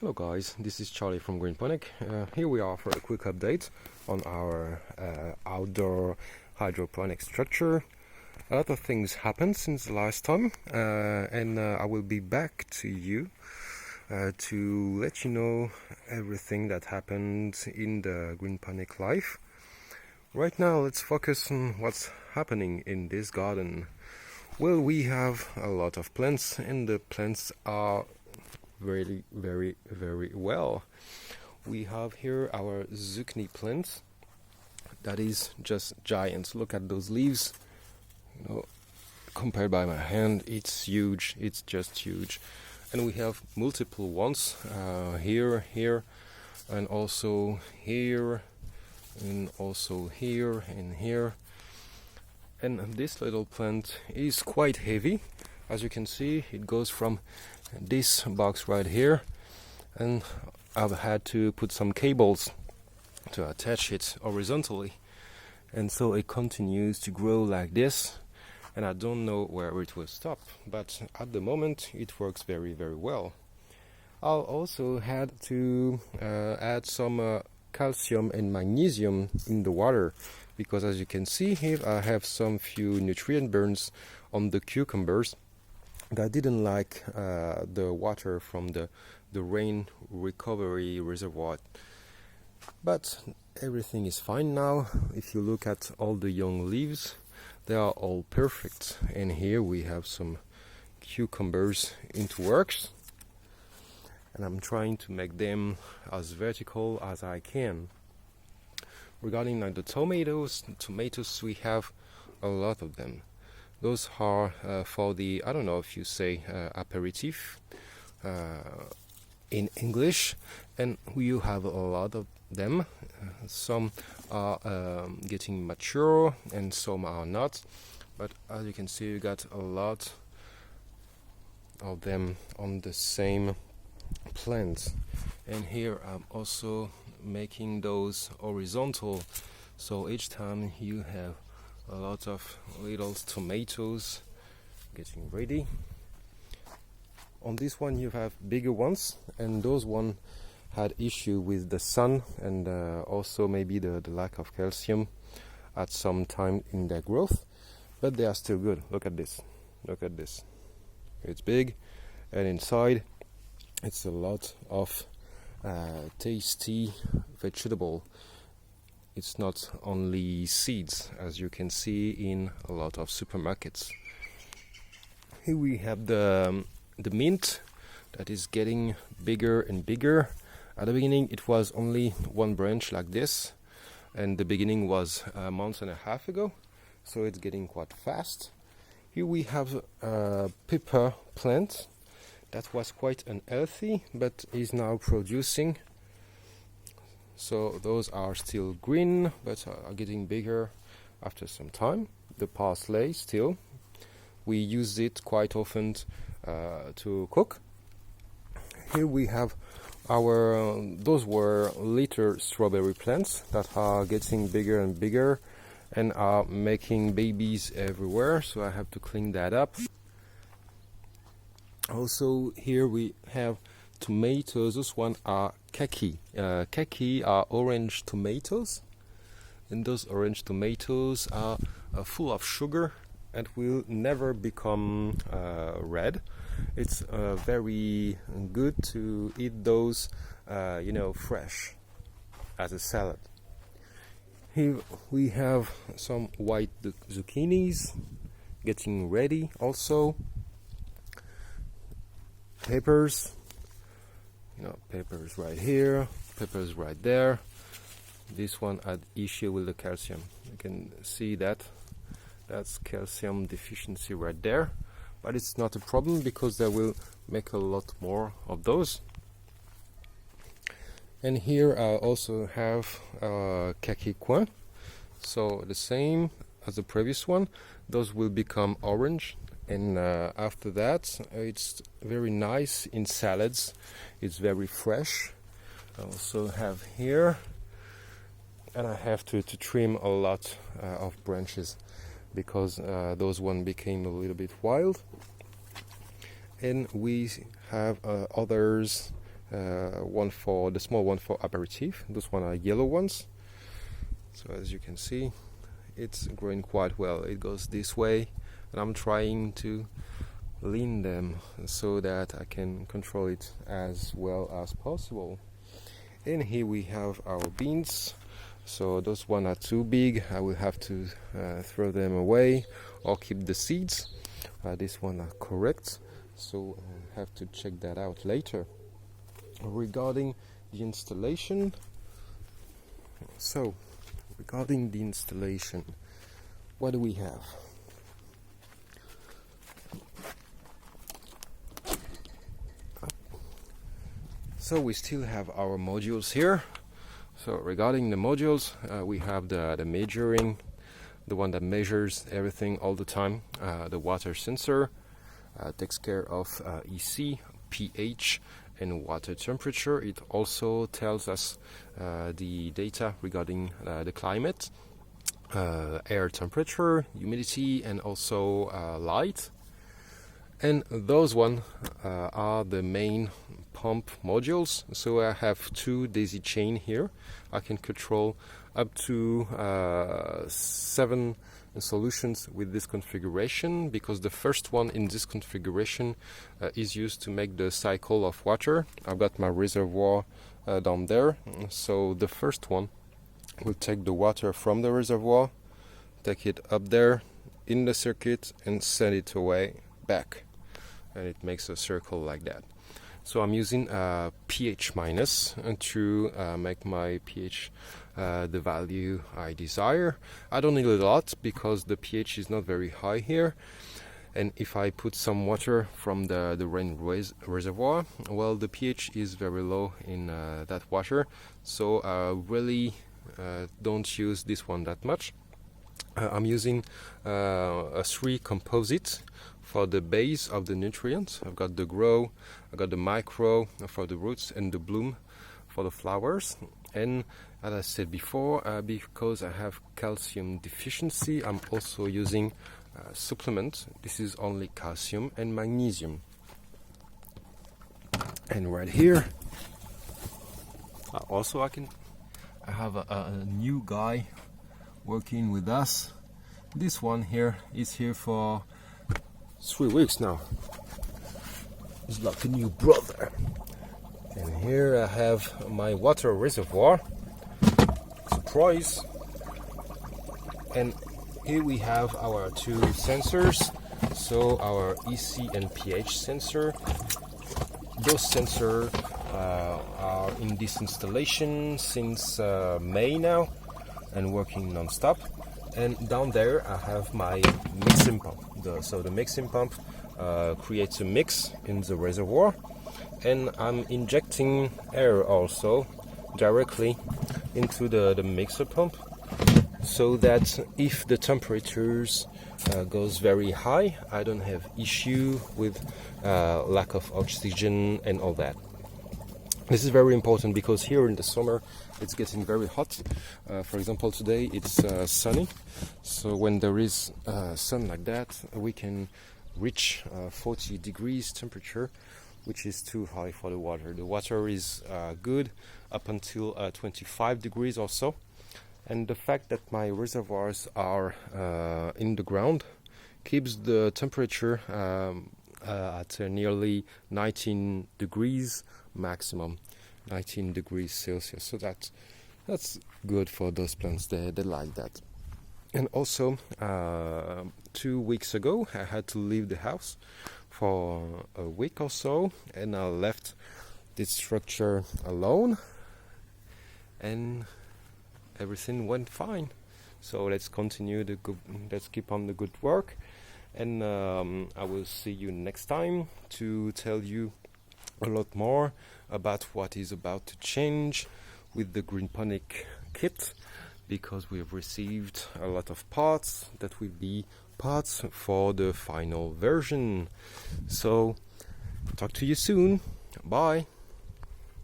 Hello guys, this is Charlie from GreenPonik. Here we are for a quick update on our outdoor hydroponic structure. A lot of things happened since the last time, and I will be back to you to let you know everything that happened in the GreenPonik life. Right now let's focus on what's happening in this garden. Well, we have a lot of plants and the plants are very well. We have here our zucchini plant that is just giant. Look at those leaves, compared by my hand, it's huge. It's just huge. And we have multiple ones here, and also here, and also here and here. And this little plant is quite heavy. As you can see, it goes from this box right here, and I've had to put some cables to attach it horizontally, and so it continues to grow like this, and I don't know where it will stop, but at the moment it works very well. I'll also had to add some calcium and magnesium in the water, because as you can see here I have some few nutrient burns on the cucumbers that didn't like the water from the rain recovery reservoir. But everything is fine now. If you look at all the young leaves, they are all perfect. And here we have some cucumbers into works, and I'm trying to make them as vertical as I can. Regarding the tomatoes, we have a lot of them. Those are for the, I don't know if you say aperitif in English, and you have a lot of them. Some are getting mature and some are not, but as you can see, you got a lot of them on the same plant. And here I'm also making those horizontal, so each time you have a lot of little tomatoes getting ready. On this one you have bigger ones, and those one had issue with the sun and also maybe the lack of calcium at some time in their growth, but they are still good. Look at this, it's big, and inside it's a lot of tasty vegetable. It's not only seeds, as you can see in a lot of supermarkets. Here we have the mint that is getting bigger and bigger. At the beginning it was only one branch like this, and the beginning was a month and a half ago, so it's getting quite fast. Here we have a pepper plant that was quite unhealthy but is now producing. So those are still green but are getting bigger after some time. The parsley still, we use it quite often to cook. Here we have our those were little strawberry plants that are getting bigger and bigger and are making babies everywhere, so I have to clean that up. Also here we have tomatoes. Those one are kaki. Kaki are orange tomatoes, and those orange tomatoes are full of sugar and will never become red. It's very good to eat those fresh as a salad. Here we have some white zucchinis getting ready. Also peppers, peppers right here, peppers right there. This one had issue with the calcium. You can see that that's calcium deficiency right there, but it's not a problem because they will make a lot more of those. And here I also have kaki coin, so the same as the previous one. Those will become orange, and after that it's very nice in salads. It's very fresh. I also have here, and I have to trim a lot of branches because those one became a little bit wild. And we have others one for the small one for aperitif. Those one are yellow ones. So as you can see, it's growing quite well. It goes this way, and I'm trying to lean them so that I can control it as well as possible. And here we have our beans. So those one are too big. I will have to throw them away or keep the seeds. This one are correct, so I have to check that out later. Regarding the installation, what do we have? So we still have our modules here. So regarding the modules, we have the measuring, the one that measures everything all the time. The water sensor takes care of EC, pH, and water temperature. It also tells us the data regarding the climate, air temperature, humidity, and also light. And those one are the main pump modules. So I have two daisy chain here. I can control up to 7 solutions with this configuration, because the first one in this configuration is used to make the cycle of water. I've got my reservoir down there, so the first one will take the water from the reservoir, take it up there in the circuit, and send it away back, and it makes a circle like that. So I'm using pH minus to make my pH the value I desire. I don't need a lot because the pH is not very high here, and if I put some water from the rain reservoir, well, the pH is very low in that water, so I really don't use this one that much. I'm using a 3 composite for the base of the nutrients. I've got the grow, I've got the micro for the roots, and the bloom for the flowers. And as I said before, because I have calcium deficiency, I'm also using supplement. This is only calcium and magnesium. And right here, also I have a new guy working with us. This one here is here for 3 weeks now. He's like a new brother. And here I have my water reservoir. Surprise! And here we have our 2 sensors. So our EC and pH sensor. Those sensors are in this installation since May now, and working non-stop. And down there I have my mixing pump. So the mixing pump creates a mix in the reservoir, and I'm injecting air also directly into the mixer pump, so that if the temperatures goes very high, I don't have issue with lack of oxygen and all that. This is very important because here in the summer it's getting very hot. For example, today it's sunny, so when there is sun like that, we can reach 40 degrees temperature, which is too high for the water. The water is good up until 25 degrees or so. And the fact that my reservoirs are in the ground keeps the temperature at nearly 19 degrees maximum, 19 degrees Celsius. So that's good for those plants. They like that. And also 2 weeks ago I had to leave the house for a week or so, and I left this structure alone, and everything went fine. So let's continue let's keep on the good work, and I will see you next time to tell you a lot more about what is about to change with the GreenPonik kit, because we have received a lot of parts that will be parts for the final version. So talk to you soon. Bye.